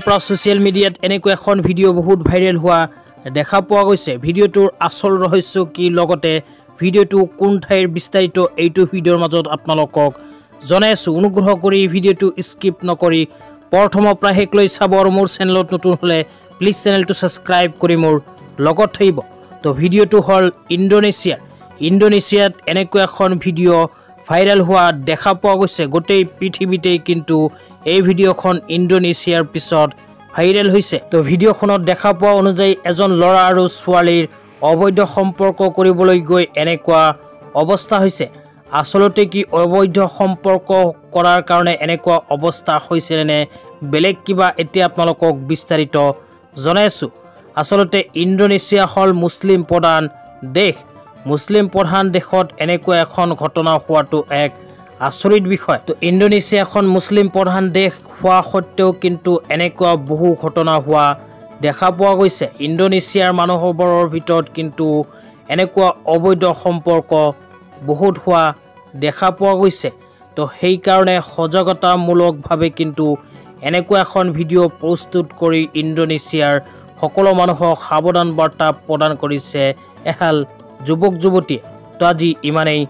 পৰা সোশ্যাল মিডিয়াত এনেকৈ এখন ভিডিঅ' বহুত ভাইৰেল হোৱা দেখা পোৱা গৈছে। ভিডিঅ'টোৰ আচল ৰহস্য কি, লগতে ভিডিঅ'টো কোন ঠাইৰ বিস্তাৰিত, এইটো ভিডিঅ'ৰ মাজত আপোনালোকক জনাই আছোঁ। অনুগ্ৰহ কৰি ভিডিঅ'টো স্কিপ নকৰি প্ৰথমৰ পৰা শেষলৈ চাব আৰু মোৰ চেনেলত নতুন হ'লে প্লিজ চেনেলটো ছাবস্ক্ৰাইব কৰি মোৰ লগত থাকিব। তো ভিডিঅ'টো হ'ল ইণ্ডোনেছিয়াত এনেকৈ এখন ভিডিঅ' ভাইৰেল হোৱা দেখা পোৱা গৈছে। গোটেই পৃথিৱীতেই কিন্তু এই ভিডিঅ'খন ইণ্ডোনেছিয়াৰ পিছত ভাইৰেল হৈছে। তো ভিডিঅ'খনত দেখা পোৱা অনুযায়ী এজন ল'ৰা আৰু ছোৱালীৰ অবৈধ সম্পৰ্ক কৰিবলৈ গৈ এনেকুৱা অৱস্থা হৈছে। আচলতে কি অবৈধ সম্পৰ্ক কৰাৰ কাৰণে এনেকুৱা অৱস্থা হৈছে নে বেলেগ কিবা, এতিয়া আপোনালোকক বিস্তাৰিত জনাই আছোঁ। আচলতে ইণ্ডোনেছিয়া হ'ল মুছলিম প্ৰধান দেশ। মুছলিম প্ৰধান দেশত এনেকুৱা এখন ঘটনা হোৱাটো এক আচৰিত বিষয়। তো ইণ্ডোনেছিয়া এখন মুছলিম প্ৰধান দেশ হোৱা সত্ত্বেও কিন্তু এনেকুৱা বহু ঘটনা হোৱা দেখা পোৱা গৈছে। ইণ্ডোনেছিয়াৰ মানুহবোৰৰ ভিতৰত কিন্তু এনেকুৱা অবৈধ সম্পৰ্ক বহুত হোৱা দেখা পোৱা গৈছে। তো সেইকাৰণে সজাগতামূলকভাৱে কিন্তু এনেকুৱা এখন ভিডিঅ' প্ৰস্তুত কৰি ইণ্ডোনেছিয়াৰ সকলো মানুহক সাৱধান বাৰ্তা প্ৰদান কৰিছে এহাল যুৱক যুৱতীয়ে। তো আজি ইমানেই।